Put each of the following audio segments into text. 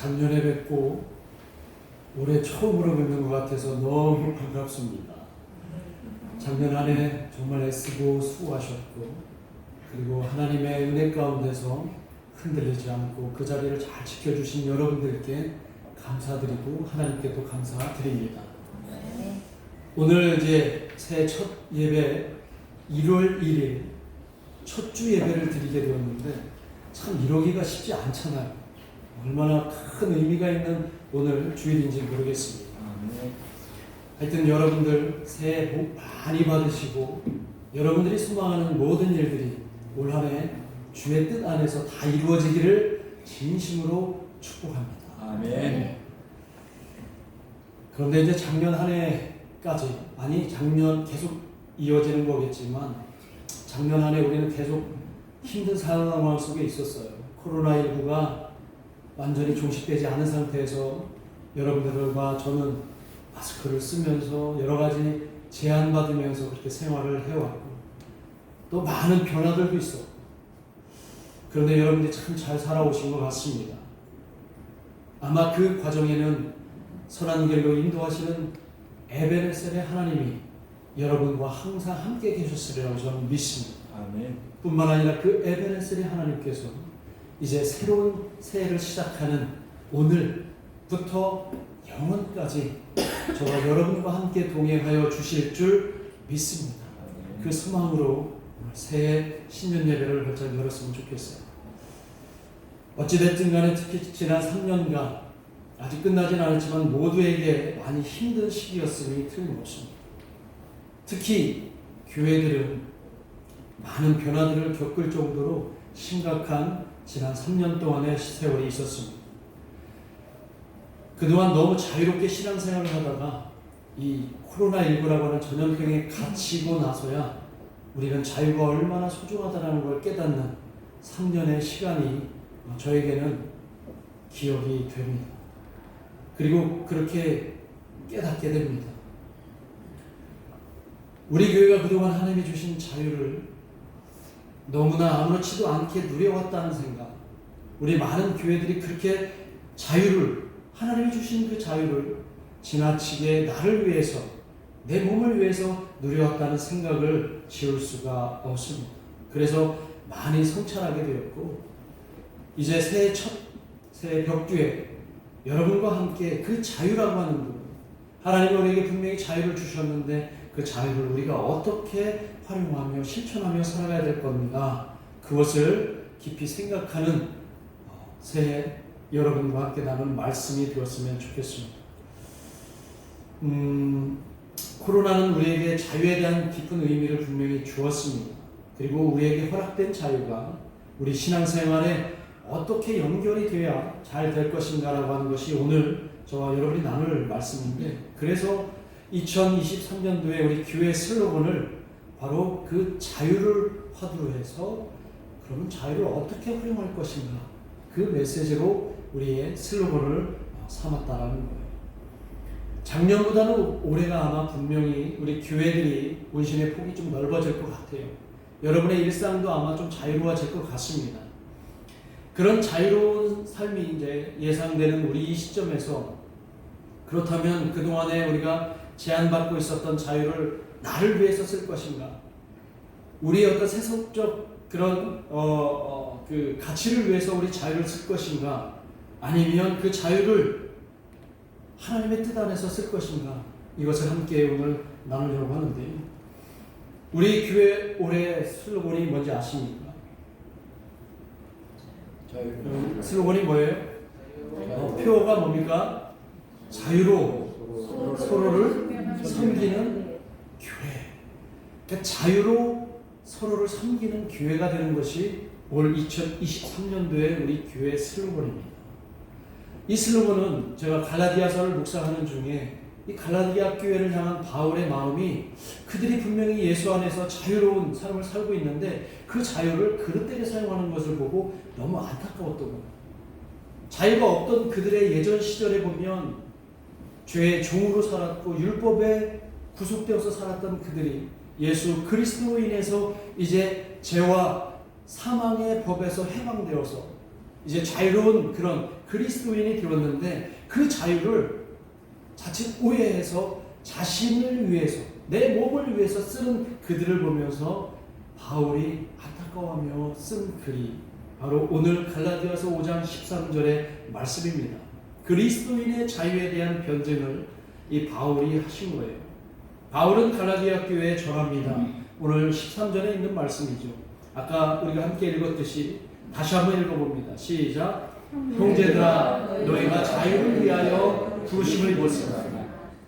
작년에 뵙고 올해 처음으로 뵙는 것 같아서 너무 반갑습니다. 작년 한 해 정말 애쓰고 수고하셨고, 그리고 하나님의 은혜 가운데서 흔들리지 않고 그 자리를 잘 지켜주신 여러분들께 감사드리고 하나님께도 감사드립니다. 오늘 이제 새해 첫 예배 1월 1일 첫 주 예배를 드리게 되었는데 참 이러기가 쉽지 않잖아요. 얼마나 큰 의미가 있는 오늘 주일인지 모르겠습니다. 하여튼 여러분들 새해 복 많이 받으시고 여러분들이 소망하는 모든 일들이 올 한 해 주의 뜻 안에서 다 이루어지기를 진심으로 축복합니다. 아멘. 그런데 이제 작년 한 해까지, 아니 작년 계속 이어지는 거겠지만 작년 한 해 우리는 계속 힘든 상황 속에 있었어요. 코로나19가 완전히 종식되지 않은 상태에서 여러분들과 저는 마스크를 쓰면서 여러 가지 제한받으면서 그렇게 생활을 해왔고 또 많은 변화들도 있었고, 그런데 여러분들이 참 잘 살아오신 것 같습니다. 아마 그 과정에는 선한 길로 인도하시는 에베네셀의 하나님이 여러분과 항상 함께 계셨으리라고 저는 믿습니다. 아멘. 뿐만 아니라 그 에베네셀의 하나님께서 이제 새로운 새해를 시작하는 오늘부터 영원까지 저와 여러분과 함께 동행하여 주실 줄 믿습니다. 그 소망으로 새해 신년 예배를 활짝 열었으면 좋겠어요. 어찌됐든 간에 특히 지난 3년간 아직 끝나진 않았지만 모두에게 많이 힘든 시기였음이 틀림없습니다. 특히 교회들은 많은 변화들을 겪을 정도로 심각한 지난 3년 동안의 세월이 있었습니다. 그동안 너무 자유롭게 신앙생활을 하다가 이 코로나19라고 하는 전염병에 갇히고 나서야 우리는 자유가 얼마나 소중하다는 걸 깨닫는 3년의 시간이 저에게는 기억이 됩니다. 그리고 그렇게 깨닫게 됩니다. 우리 교회가 그동안 하나님이 주신 자유를 너무나 아무렇지도 않게 누려왔다는 생각, 우리 많은 교회들이 그렇게 자유를, 하나님이 주신 그 자유를 지나치게 나를 위해서, 내 몸을 위해서 누려왔다는 생각을 지울 수가 없습니다. 그래서 많이 성찰하게 되었고, 이제 새해 벽두에 여러분과 함께 그 자유라고 하는 부분, 하나님이 우리에게 분명히 자유를 주셨는데 그 자유를 우리가 어떻게 활용하며 실천하며 살아가야 될 건가, 그것을 깊이 생각하는 새해 여러분과 함께 나눈 말씀이 되었으면 좋겠습니다. 코로나는 우리에게 자유에 대한 깊은 의미를 분명히 주었습니다. 그리고 우리에게 허락된 자유가 우리 신앙생활에 어떻게 연결이 돼야 잘 될 것인가라고 하는 것이 오늘 저와 여러분이 나눌 말씀인데, 그래서 2023년도에 우리 교회 슬로건을 바로 그 자유를 화두로 해서 그러면 자유를 어떻게 활용할 것인가, 그 메시지로 우리의 슬로건을 삼았다라는 거예요. 작년보다는 올해가 아마 분명히 우리 교회들이 문신의 폭이 좀 넓어질 것 같아요. 여러분의 일상도 아마 좀 자유로워질 것 같습니다. 그런 자유로운 삶이 이제 예상되는 우리 이 시점에서, 그렇다면 그동안에 우리가 제한받고 있었던 자유를 나를 위해서 쓸 것인가, 우리의 어떤 세속적 그런 그 가치를 위해서 우리 자유를 쓸 것인가, 아니면 그 자유를 하나님의 뜻 안에서 쓸 것인가, 이것을 함께 오늘 나누려고 하는데요. 우리 교회 올해 슬로건이 뭔지 아십니까? 슬로건이 뭐예요? 표어가 뭡니까? 자유로 서로를 섬기는 교회. 그러니까 자유로 서로를 섬기는 교회가 되는 것이 올 2023년도에 우리 교회 슬로건입니다. 이 슬로건은 제가 갈라디아서를 묵상하는 중에 이 갈라디아 교회를 향한 바울의 마음이, 그들이 분명히 예수 안에서 자유로운 삶을 살고 있는데 그 자유를 그릇되게 사용하는 것을 보고 너무 안타까웠던 거예요. 자유가 없던 그들의 예전 시절에 보면 죄의 종으로 살았고 율법에 구속되어서 살았던 그들이 예수 그리스도로 인해서 이제 죄와 사망의 법에서 해방되어서 이제 자유로운 그런 그리스도인이 되었는데 그 자유를 자칫 오해해서 자신을 위해서 내 몸을 위해서 쓰는 그들을 보면서 바울이 안타까워하며 쓴 글이 바로 오늘 갈라디아서 5장 13절의 말씀입니다. 그리스도인의 자유에 대한 변증을 이 바울이 하신 거예요. 바울은 갈라디아 교회에 전합니다. 오늘 13절에 있는 말씀이죠. 아까 우리가 함께 읽었듯이 다시 한번 읽어봅니다. 시작. 형제들아 너희가 자유를 위하여 부르심을 입었으나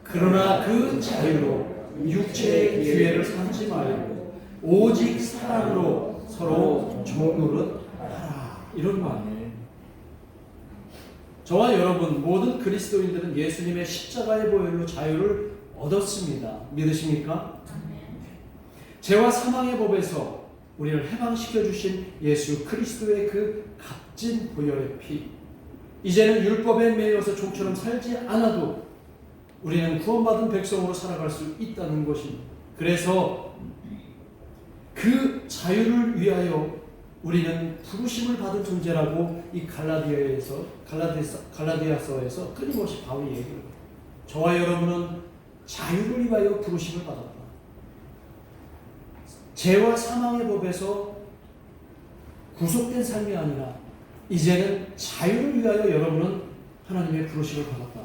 그러나 그 자유로 육체의 기회를 삼지 말고 오직 사랑으로 서로 종노릇하라. 이런 말이에요. 저와 여러분 모든 그리스도인들은 예수님의 십자가의 보혈로 자유를 얻었습니다. 믿으십니까? 죄와 사망의 법에서 우리를 해방시켜 주신 예수 그리스도의 그 값진 보혈의 피, 이제는 율법에 매여서 종처럼 살지 않아도 우리는 구원받은 백성으로 살아갈 수 있다는 것입니다. 그래서 그 자유를 위하여 우리는 부르심을 받은 존재라고 이 갈라디아서에서 끊임없이 바울이 얘기해요. 저와 여러분은 자유를 위하여 부르심을 받았다. 죄와 사망의 법에서 구속된 삶이 아니라 이제는 자유를 위하여 여러분은 하나님의 부르심을 받았다.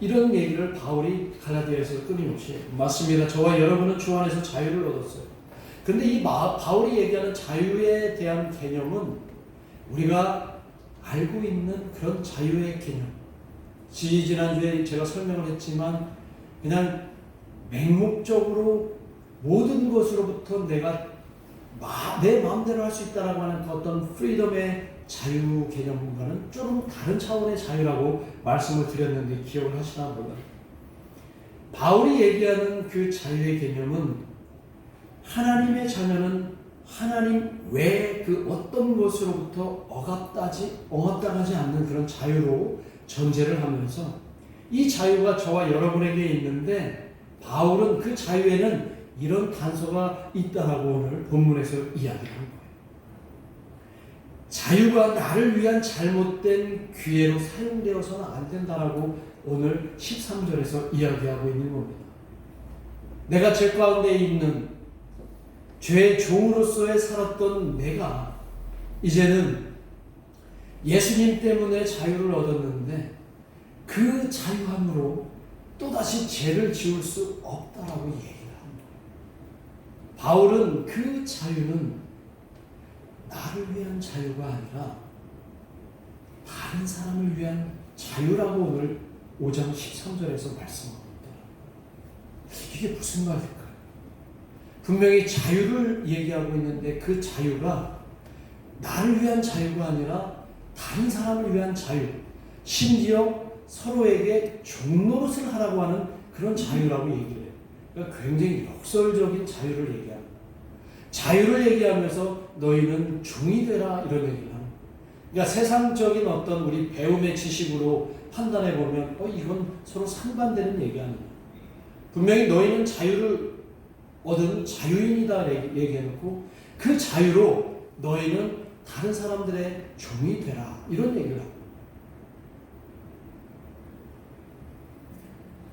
이런 얘기를 바울이 갈라디아에서 끊임없이 맞습니다. 저와 여러분은 주 안에서 자유를 얻었어요. 그런데 이 바울이 얘기하는 자유에 대한 개념은 우리가 알고 있는 그런 자유의 개념. 지난주에 제가 설명을 했지만 그냥 맹목적으로 모든 것으로부터 내가 내 마음대로 할 수 있다라고 하는 그 어떤 프리덤의 자유 개념과는 조금 다른 차원의 자유라고 말씀을 드렸는데 기억을 하시나 몰라요. 바울이 얘기하는 그 자유의 개념은 하나님의 자녀는 하나님 외에 그 어떤 것으로부터 억압당하지 않는 그런 자유로 전제를 하면서 이 자유가 저와 여러분에게 있는데 바울은 그 자유에는 이런 단서가 있다라고 오늘 본문에서 이야기한 거예요. 자유가 나를 위한 잘못된 기회로 사용되어서는 안 된다라고 오늘 13절에서 이야기하고 있는 겁니다. 내가 죄 가운데 있는 죄의 종으로서의 살았던 내가 이제는 예수님 때문에 자유를 얻었는데 그 자유함으로 또다시 죄를 지을 수 없다라고 얘기합니다. 바울은 그 자유는 나를 위한 자유가 아니라 다른 사람을 위한 자유라고 오늘 5장 13절에서 말씀합니다. 이게 무슨 말일까요? 분명히 자유를 얘기하고 있는데 그 자유가 나를 위한 자유가 아니라 다른 사람을 위한 자유, 심지어 서로에게 종노릇을 하라고 하는 그런 자유라고 얘기를 해요. 그러니까 굉장히 역설적인 자유를 얘기합니다. 자유를 얘기하면서 너희는 종이 되라 이런 얘기를 합니다. 그러니까 세상적인 어떤 우리 배움의 지식으로 판단해 보면 이건 서로 상반되는 얘기 아닙니다. 분명히 너희는 자유를 얻은 자유인이다 얘기해놓고 그 자유로 너희는 다른 사람들의 종이 되라 이런 얘기를 합니다.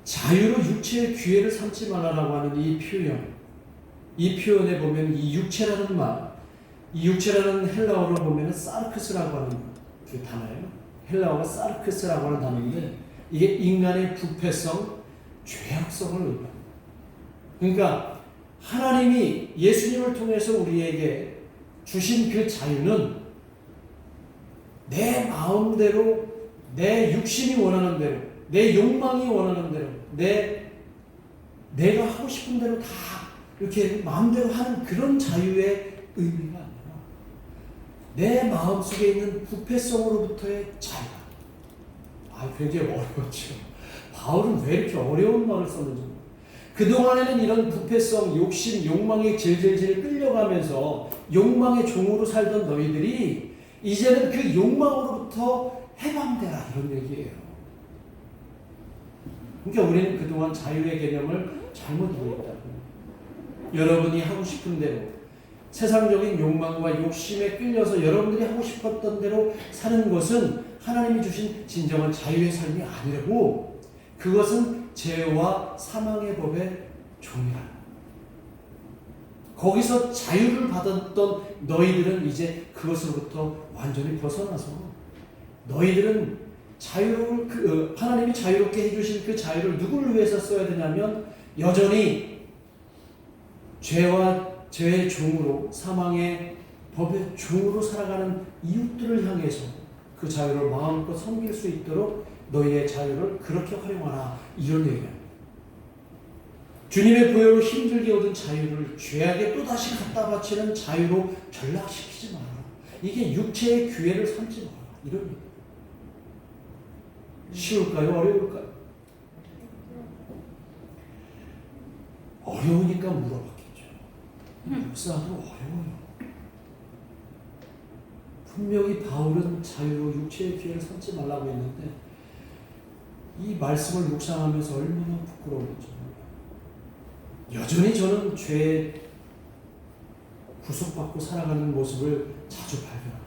자유로 육체의 기회를 삼지 말라라고 하는 이 표현에 보면 이 육체라는 말, 이 육체라는 헬라어로 보면 사르크스라고 하는 그 단어예요. 헬라어가 사르크스라고 하는 단어인데 이게 인간의 부패성, 죄악성을 의미합니다. 그러니까 하나님이 예수님을 통해서 우리에게 주신 그 자유는 내 마음대로, 내 육신이 원하는 대로, 내 욕망이 원하는 대로, 내가 하고 싶은 대로 다 이렇게 마음대로 하는 그런 자유의 의미가 아니라 내 마음속에 있는 부패성으로부터의 자유. 굉장히 어려웠죠. 바울은 왜 이렇게 어려운 말을 썼는지. 그동안에는 이런 부패성, 욕심, 욕망에 질질질 끌려가면서 욕망의 종으로 살던 너희들이 이제는 그 욕망으로부터 해방되라 이런 얘기예요. 그러니까 우리는 그동안 자유의 개념을 잘못 이해했다고. 여러분이 하고 싶은 대로 세상적인 욕망과 욕심에 끌려서 여러분들이 하고 싶었던 대로 사는 것은 하나님이 주신 진정한 자유의 삶이 아니라고, 그것은 죄와 사망의 법의 종이라. 거기서 자유를 받았던 너희들은 이제 그것으로부터 완전히 벗어나서 너희들은 하나님이 자유롭게 해주신 그 자유를 누구를 위해서 써야 되냐면 여전히 죄의 종으로, 사망의 법의 종으로 살아가는 이웃들을 향해서 그 자유를 마음껏 섬길 수 있도록 너희의 자유를 그렇게 활용하라, 이런 얘기입니다. 주님의 보혈로 힘들게 얻은 자유를 죄악에 또다시 갖다 바치는 자유로 전락시키지 마라. 이게 육체의 기회를 삼지 마라, 이런 얘기입니다. 쉬울까요? 어려울까요? 어려우니까 물어봤겠죠. 목사도 어려워요. 분명히 바울은 자유로 육체의 기회를 삼지 말라고 했는데 이 말씀을 묵상하면서 얼마나 부끄러웠죠. 여전히 저는 죄에 구속받고 살아가는 모습을 자주 발견합니다.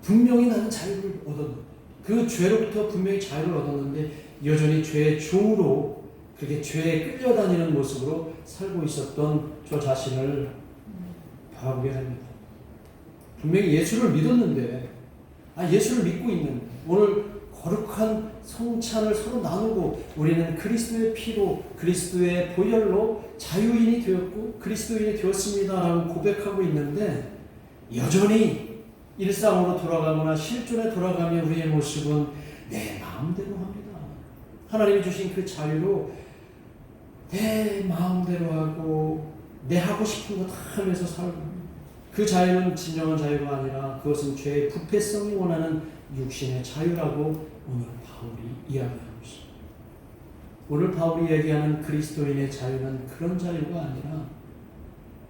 분명히 나는 자유를 얻었는데, 그 죄로부터 분명히 자유를 얻었는데 여전히 죄의 종으로 그렇게 죄에 끌려다니는 모습으로 살고 있었던 저 자신을 바라보게 합니다. 분명히 예수를 믿었는데, 예수를 믿고 있는데, 오늘 거룩한 성찬을 서로 나누고 우리는 그리스도의 피로, 그리스도의 보혈로 자유인이 되었고 그리스도인이 되었습니다라고 고백하고 있는데 여전히 일상으로 돌아가거나 실존에 돌아가면 우리의 모습은 내 마음대로 합니다. 하나님이 주신 그 자유로 내 마음대로 하고 내 하고 싶은 거 다 하면서 살고, 그 자유는 진정한 자유가 아니라 그것은 죄의 부패성이 원하는 육신의 자유라고 오늘 바울이 이야기하고 있습니다. 오늘 바울이 얘기하는 그리스도인의 자유는 그런 자유가 아니라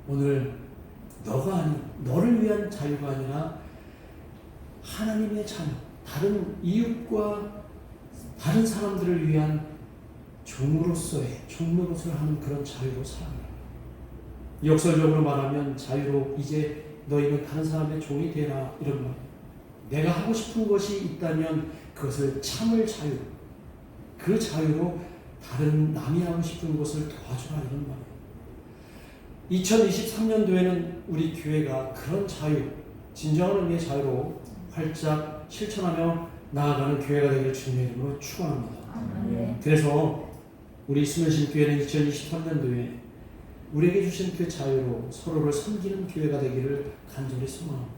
오늘 너를 위한 자유가 아니라 하나님의 자유, 다른 이웃과 다른 사람들을 위한 종으로서의 종노릇을 하는 그런 자유로 살아가라. 역설적으로 말하면 자유로 이제 너희는 다른 사람의 종이 되라, 이런 말. 내가 하고 싶은 것이 있다면 그것을 참을 자유, 그 자유로 다른 남이 하고 싶은 것을 도와주라, 이런 말이에요. 2023년도에는 우리 교회가 그런 자유, 진정한 의미의 자유로 활짝 실천하며 나아가는 교회가 되기를 주님의 이름으로 축원합니다. 그래서 우리 수면신교회는 2023년도에 우리에게 주신 그 자유로 서로를 섬기는 교회가 되기를 간절히 소망합니다.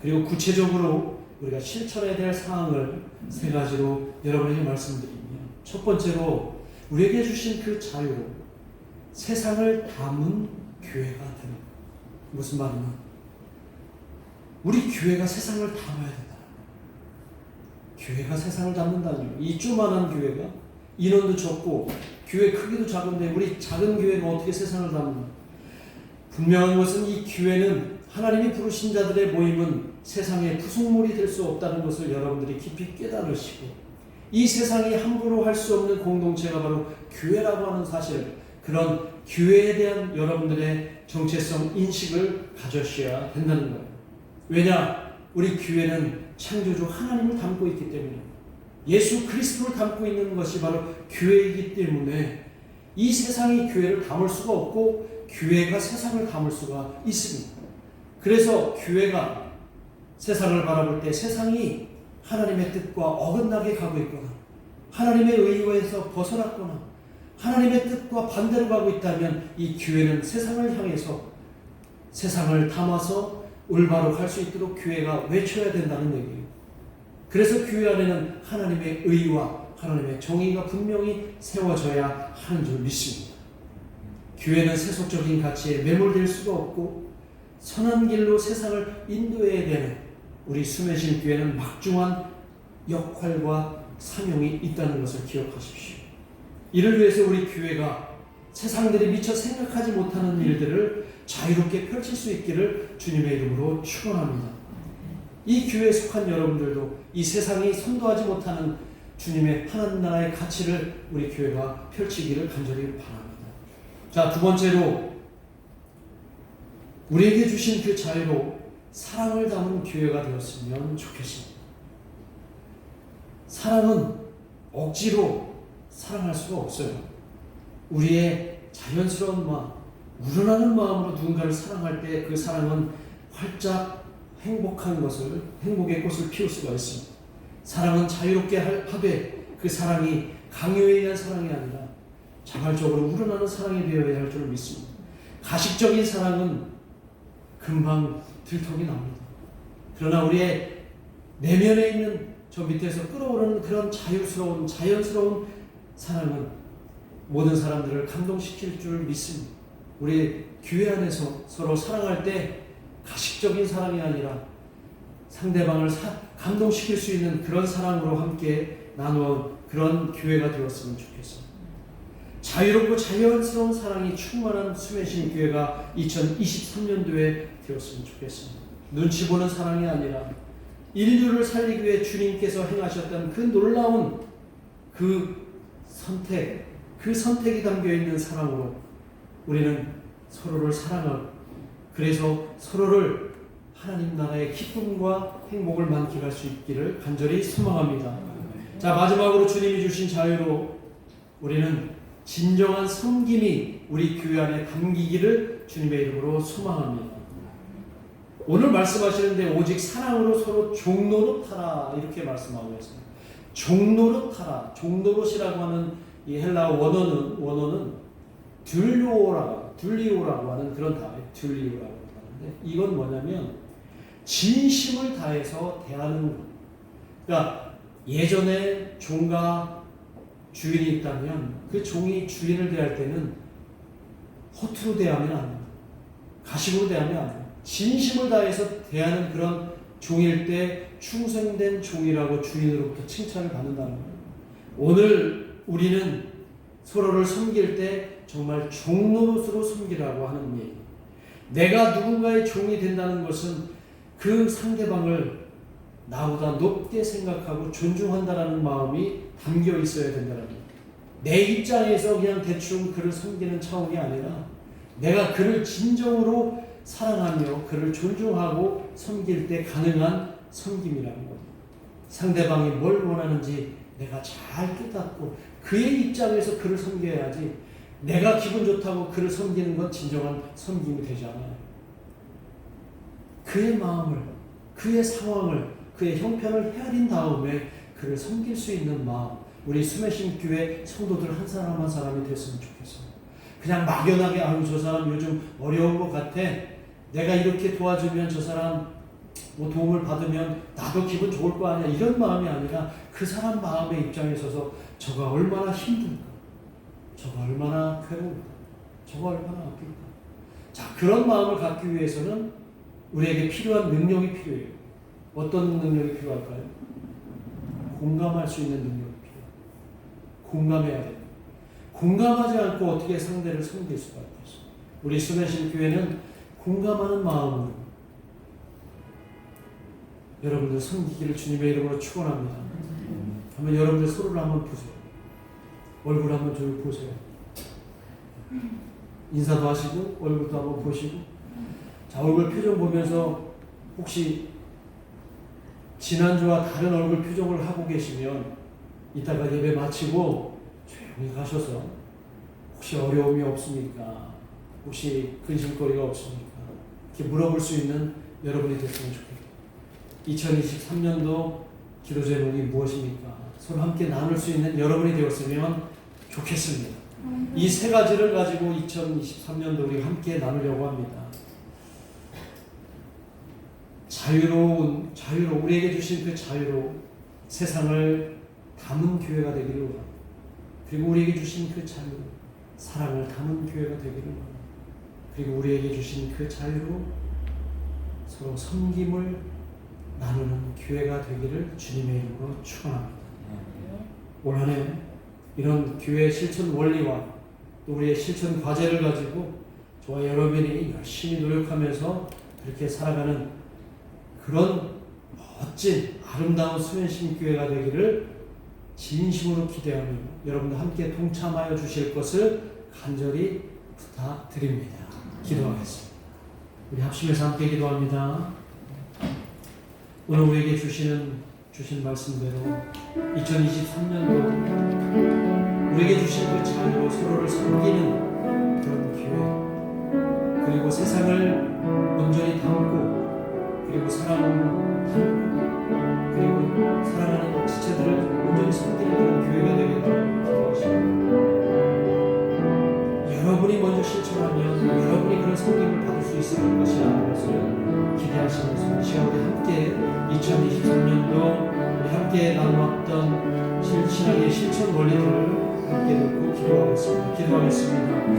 그리고 구체적으로 우리가 실천해야 될 사항을 세 가지로 여러분에게 말씀드리면, 첫 번째로 우리에게 주신 그 자유로 세상을 담은 교회가 되는 것. 무슨 말이냐? 우리 교회가 세상을 담아야 된다. 교회가 세상을 담는다니, 이 조그만한 교회가 인원도 적고 교회 크기도 작은데 우리 작은 교회가 어떻게 세상을 담느냐? 분명한 것은 이 교회는 하나님이 부르신 자들의 모임은 세상의 부속물이 될 수 없다는 것을 여러분들이 깊이 깨달으시고, 이 세상이 함부로 할 수 없는 공동체가 바로 교회라고 하는 사실, 그런 교회에 대한 여러분들의 정체성 인식을 가져셔야 된다는 거예요. 왜냐? 우리 교회는 창조주 하나님을 담고 있기 때문에, 예수 그리스도를 담고 있는 것이 바로 교회이기 때문에 이 세상이 교회를 담을 수가 없고 교회가 세상을 담을 수가 있습니다. 그래서 교회가 세상을 바라볼 때 세상이 하나님의 뜻과 어긋나게 가고 있거나 하나님의 의회에서 벗어났거나 하나님의 뜻과 반대로 가고 있다면 이 교회는 세상을 향해서 세상을 담아서 올바로 갈 수 있도록 교회가 외쳐야 된다는 얘기예요. 그래서 교회 안에는 하나님의 의와 하나님의 정의가 분명히 세워져야 하는 줄 믿습니다. 교회는 세속적인 가치에 매몰될 수가 없고 선한 길로 세상을 인도해야 되는 우리 수면신 교회는 막중한 역할과 사명이 있다는 것을 기억하십시오. 이를 위해서 우리 교회가 세상들이 미처 생각하지 못하는 일들을 자유롭게 펼칠 수 있기를 주님의 이름으로 축원합니다. 이 교회에 속한 여러분들도 이 세상이 선도하지 못하는 주님의 하나님 나라의 가치를 우리 교회가 펼치기를 간절히 바랍니다. 자, 두 번째로 우리에게 주신 그 자유로 사랑을 담은 교회가 되었으면 좋겠습니다. 사랑은 억지로 사랑할 수가 없어요. 우리의 자연스러운 마음, 우러나는 마음으로 누군가를 사랑할 때 그 사랑은 활짝 행복의 꽃을 피울 수가 있습니다. 사랑은 자유롭게 하되 그 사랑이 강요에 의한 사랑이 아니라 자발적으로 우러나는 사랑이 되어야 할 줄 믿습니다. 가식적인 사랑은 금방 들통이 납니다. 그러나 우리의 내면에 있는 저 밑에서 끓어오르는 그런 자연스러운 사랑은 모든 사람들을 감동시킬 줄 믿습니다. 우리 교회 안에서 서로 사랑할 때 가식적인 사랑이 아니라 상대방을 감동시킬 수 있는 그런 사랑으로 함께 나누어 그런 교회가 되었으면 좋겠습니다. 자유롭고 자연스러운 사랑이 충만한 수매신 교회가 2023년도에 되었으면 좋겠습니다. 눈치 보는 사랑이 아니라 인류를 살리기 위해 주님께서 행하셨던 그 놀라운 그 선택이 담겨있는 사랑으로 우리는 서로를 사랑하고 그래서 서로를 하나님 나라의 기쁨과 행복을 만끽할 수 있기를 간절히 소망합니다. 자, 마지막으로 주님이 주신 자유로 우리는 진정한 섬김이 우리 교회 안에 담기기를 주님의 이름으로 소망합니다. 오늘 말씀하시는데 오직 사랑으로 서로 종노릇하라 이렇게 말씀하고 있습니다. 종노릇이라고 하는 이 헬라어 원어는 둘리오라고 하는 그런 단어예요. 둘리오라고 하는데 이건 뭐냐면 진심을 다해서 대하는 것. 그러니까 예전에 종과 주인이 있다면 그 종이 주인을 대할 때는 허투루 대하면 안 됩니다. 가식으로 대하면 안 됩니다. 진심을 다해서 대하는 그런 종일 때 충성된 종이라고 주인으로부터 칭찬을 받는다는 거예요. 오늘 우리는 서로를 섬길 때 정말 종노릇으로 섬기라고 하는 얘기. 내가 누군가의 종이 된다는 것은 그 상대방을 나보다 높게 생각하고 존중한다라는 마음이 담겨 있어야 된다는 거예요. 내 입장에서 그냥 대충 그를 섬기는 차원이 아니라 내가 그를 진정으로 사랑하며 그를 존중하고 섬길 때 가능한 섬김이라는 거예요. 상대방이 뭘 원하는지 내가 잘 깨닫고 그의 입장에서 그를 섬겨야지 내가 기분 좋다고 그를 섬기는 건 진정한 섬김이 되지 않아요. 그의 마음을, 그의 상황을, 그의 형편을 헤아린 다음에 그를 섬길 수 있는 마음, 우리 수매신 교회 성도들 한 사람 한 사람이 됐으면 좋겠어요. 그냥 막연하게 저 사람 요즘 어려운 것 같아. 내가 이렇게 도와주면 저 사람 뭐 도움을 받으면 나도 기분 좋을 거 아니야. 이런 마음이 아니라 그 사람 마음의 입장에 서서 저가 얼마나 힘든가, 저가 얼마나 괴로울까, 저가 얼마나 아플까. 자, 그런 마음을 갖기 위해서는 우리에게 필요한 능력이 필요해요. 어떤 능력이 필요할까요? 공감할 수 있는 능력이 필요해요. 공감해야 돼요. 공감하지 않고 어떻게 상대를 섬길 수가 있겠어요. 우리 수매신 교회는 공감하는 마음으로 여러분들 섬기기를 주님의 이름으로 축원합니다. 한번 여러분들 서로를 한번 보세요. 얼굴 한번 좀 보세요. 인사도 하시고 얼굴도 한번 보시고. 자, 얼굴 표정 보면서 혹시 지난주와 다른 얼굴 표정을 하고 계시면 이따가 예배 마치고 조용히 가셔서 혹시 어려움이 없습니까? 혹시 근심거리가 없습니까? 이렇게 물어볼 수 있는 여러분이 됐으면 좋겠습니다. 2023년도 기도 제목이 무엇입니까? 서로 함께 나눌 수 있는 여러분이 되었으면 좋겠습니다. 이 세 가지를 가지고 2023년도 우리 함께 나누려고 합니다. 자유로 우리에게 주신 그 자유로 세상을 담은 교회가 되기를 원합니다. 그리고 우리에게 주신 그 자유로 사랑을 담은 교회가 되기를 원합니다. 그리고 우리에게 주신 그 자유로 서로 섬김을 나누는 교회가 되기를 주님의 이름으로 축원합니다. 올 한 해 이런 교회 실천 원리와 또 우리의 실천 과제를 가지고 저와 여러분이 열심히 노력하면서 그렇게 살아가는 그런 멋진 아름다운 수면신 교회가 되기를 진심으로 기대하며 여러분들 함께 동참하여 주실 것을 간절히 부탁드립니다. 기도하겠습니다. 우리 합심해서 함께 기도합니다. 오늘 우리에게 주신 말씀대로 2023년도 우리에게 주신 그 자유로 서로를 섬기는 그런 기회, 그리고 세상을 온전히 담고, 그리고 사랑을 담고, 그리고 사랑하는 지체들을 온전히 섬기는 그런 교회가 되게 기도하십니다. 여러분이 먼저 실천하면 여러분이 그런 섬김을 받을 수 있을 것이라는 것을 기대하시면서 이 시간 우리 함께 2023년도 우리 함께 나누었던 신앙의 실천 원리들을 함께 놓고 기도하겠습니다.